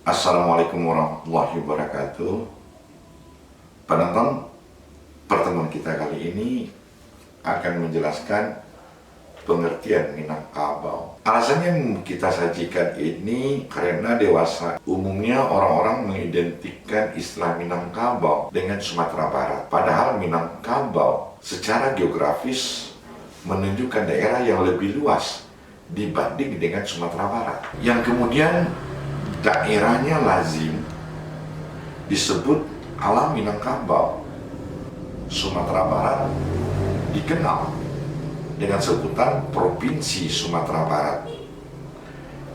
Assalamualaikum warahmatullahi wabarakatuh. Penonton, pertemuan kita kali ini akan menjelaskan pengertian Minangkabau. Alasannya kita sajikan ini karena dewasa umumnya orang-orang mengidentikan istilah Minangkabau dengan Sumatera Barat. Padahal Minangkabau secara geografis menunjukkan daerah yang lebih luas dibanding dengan Sumatera Barat, yang kemudian daerahnya lazim disebut alam Minangkabau. Sumatera Barat dikenal dengan sebutan Provinsi Sumatera Barat.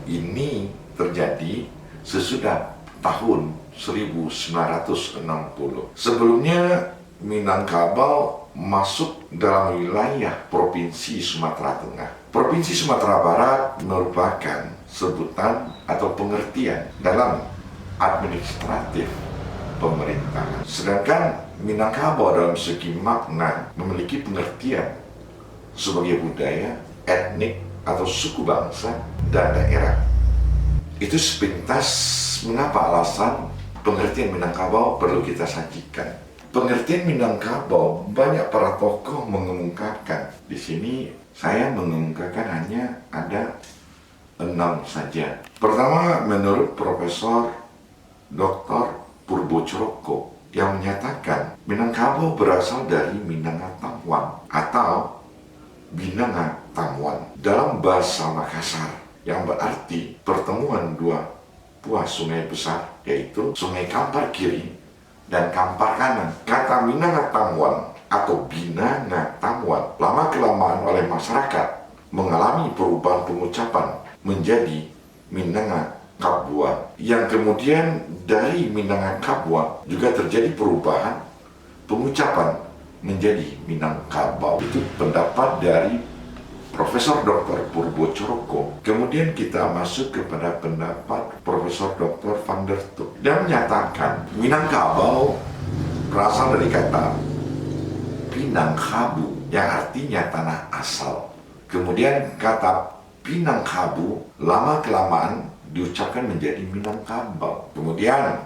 Ini terjadi sesudah tahun 1960. Sebelumnya Minangkabau masuk dalam wilayah Provinsi Sumatera Tengah. Provinsi Sumatera Barat merupakan sebutan atau pengertian dalam administratif pemerintahan. Sedangkan Minangkabau dalam segi makna memiliki pengertian sebagai budaya, etnik, atau suku bangsa dan daerah. Itu sepintas mengapa alasan pengertian Minangkabau perlu kita sajikan. Pengertian Minangkabau banyak para tokoh mengemukakan. Di sini saya mengemukakan hanya ada 6 saja. Pertama, menurut Profesor Dr. Purwocroko yang menyatakan Minangkabau berasal dari Minangatamuan atau Binanga Tamuan dalam bahasa Makassar, yang berarti pertemuan dua buah sungai besar, yaitu Sungai Kampar Kiri dan Kampar Kanan. Kata Minanga Tamuan atau Binanga Tamuan lama-kelamaan oleh masyarakat mengalami perubahan pengucapan menjadi Minanga Kabua, yang kemudian dari Minanga Kabua juga terjadi perubahan pengucapan menjadi Minangkabau. Itu pendapat dari Profesor Dr. Purwocroko. Kemudian kita masuk kepada pendapat Profesor Dr. Van der Tuk. Dia menyatakan Minangkabau berasal dari kata Pinangkabu yang artinya tanah asal. Kemudian kata Pinangkabu lama-kelamaan diucapkan menjadi Minangkabau. Kemudian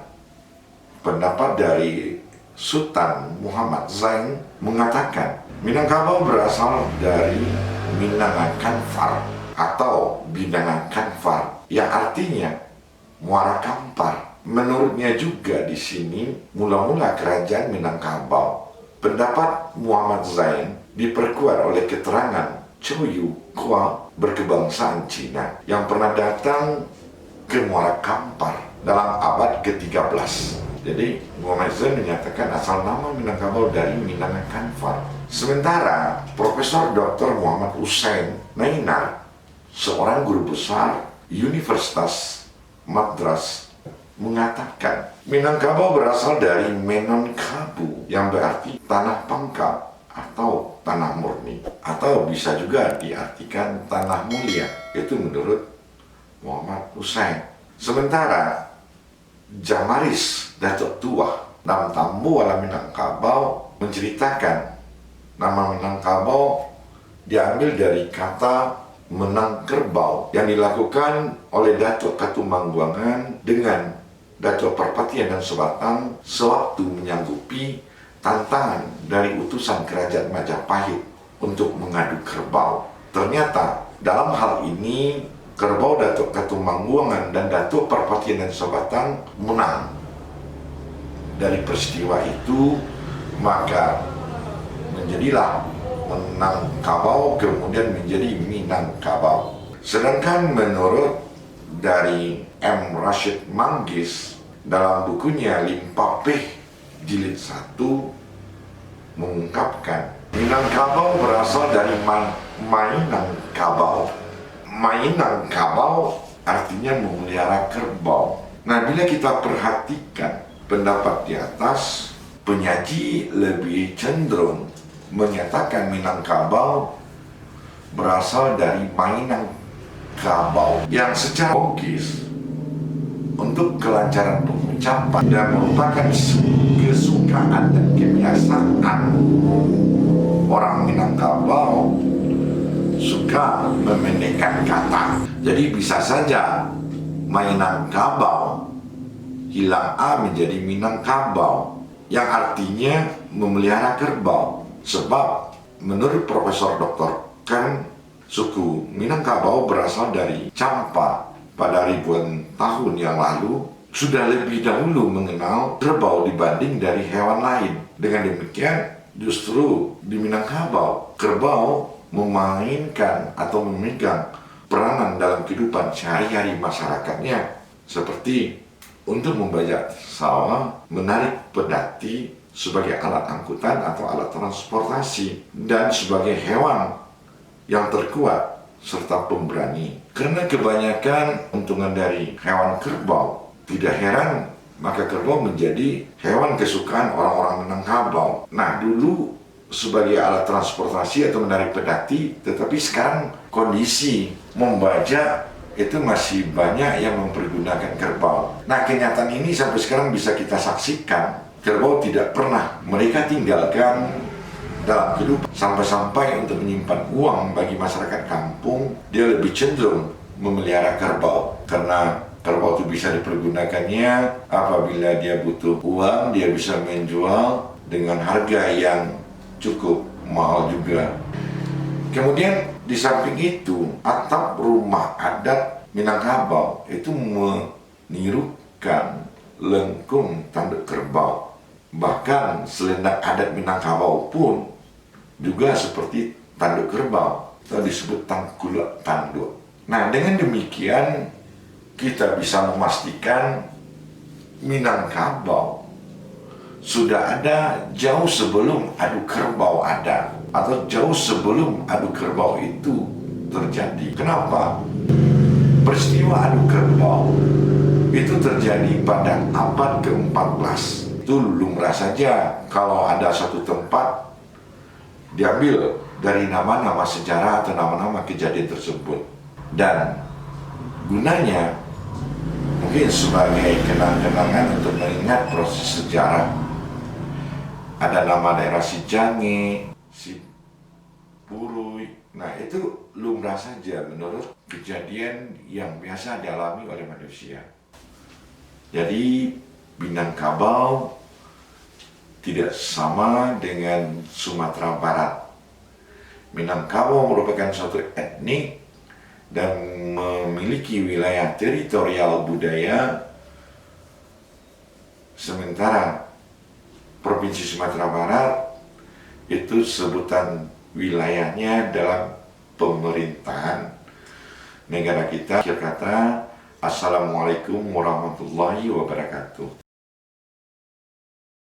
pendapat dari Sultan Muhammad Zain mengatakan Minangkabau berasal dari Minangakanfar atau Binangakanfar yang artinya Muara Kampar. Menurutnya juga di sini mula-mula kerajaan Minangkabau. Pendapat Muhammad Zain diperkuat oleh keterangan Choyu Kwa berkebangsaan Cina yang pernah datang ke Muara Kampar dalam abad ke-13. Jadi Muhammad Zain menyatakan asal nama Minangkabau dari Minangakanfar. Sementara Profesor Dr. Muhammad Hussein Nainar, seorang guru besar Universitas Madras, mengatakan Minangkabau berasal dari Menonkabu yang berarti tanah pangkal atau tanah murni, atau bisa juga diartikan tanah mulia. Itu menurut Muhammad Hussein. Sementara Jamaris Datuk Tua dalam Tambu Wala Minangkabau menceritakan nama Minangkabau diambil dari kata menang kerbau yang dilakukan oleh Datuk Katumangguangan dengan Datuk Perpatian dan Sebatang sewaktu menyanggupi tantangan dari utusan kerajaan Majapahit untuk mengadu kerbau. Ternyata dalam hal ini kerbau Datuk Katumangguangan dan Datuk Perpatian dan Sebatang menang. Dari peristiwa itu maka menjadilah Minangkabau kemudian menjadi Minangkabau. Sedangkan menurut dari M. Rashid Manggis dalam bukunya Limpapeh jilid 1 mengungkapkan Minangkabau berasal dari Mainangkabau. Mainangkabau artinya memelihara kerbau. Nah, bila kita perhatikan pendapat di atas, penyaji lebih cenderung menyatakan Minangkabau berasal dari Mainangkabau yang secara logis untuk kelancaran pengucapan dan merupakan kesukaan dan kebiasaan orang Minangkabau suka memendekkan kata. Jadi bisa saja Minangkabau Ilang A menjadi Minangkabau, yang artinya memelihara kerbau. Sebab menurut Profesor Dr. Ken, suku Minangkabau berasal dari Champa. Pada ribuan tahun yang lalu sudah lebih dahulu mengenal kerbau dibanding dari hewan lain. Dengan demikian, justru di Minangkabau, kerbau memainkan atau memegang peranan dalam kehidupan sehari-hari masyarakatnya, seperti untuk membajak sawah, menarik pedati sebagai alat angkutan atau alat transportasi, dan sebagai hewan yang terkuat serta pemberani. Karena kebanyakan untungan dari hewan kerbau, tidak heran maka kerbau menjadi hewan kesukaan orang-orang Minangkabau. Nah, dulu sebagai alat transportasi atau menarik pedati, tetapi sekarang kondisi membajak itu masih banyak yang mempergunakan kerbau. Nah, kenyataan ini sampai sekarang bisa kita saksikan. Kerbau tidak pernah mereka tinggalkan dalam hidup, sampai-sampai untuk menyimpan uang bagi masyarakat kampung, dia lebih cenderung memelihara kerbau. Karena kerbau itu bisa dipergunakannya apabila dia butuh uang, dia bisa menjual dengan harga yang cukup mahal juga. Kemudian di samping itu, atap rumah adat Minangkabau itu menirukan lengkung tanduk kerbau. Bahkan selendang adat Minangkabau pun juga seperti tanduk kerbau, atau disebut tangkulak tanduk. Nah, dengan demikian kita bisa memastikan Minangkabau sudah ada jauh sebelum adu kerbau ada, atau jauh sebelum adu kerbau itu terjadi. Kenapa? Peristiwa adu kerbau itu terjadi pada abad ke-14. Itu lumrah saja kalau ada satu tempat diambil dari nama-nama sejarah atau nama-nama kejadian tersebut. Dan gunanya mungkin sebagai kenang-kenangan untuk mengingat proses sejarah. Ada nama daerah Sijange, Sipurui. Nah, itu lumrah saja menurut kejadian yang biasa dialami oleh manusia. Jadi Minangkabau tidak sama dengan Sumatera Barat. Minangkabau merupakan suatu etnik dan memiliki wilayah teritorial budaya, sementara Provinsi Sumatera Barat itu sebutan wilayahnya dalam pemerintahan negara kita. Akhir kata, Assalamualaikum warahmatullahi wabarakatuh.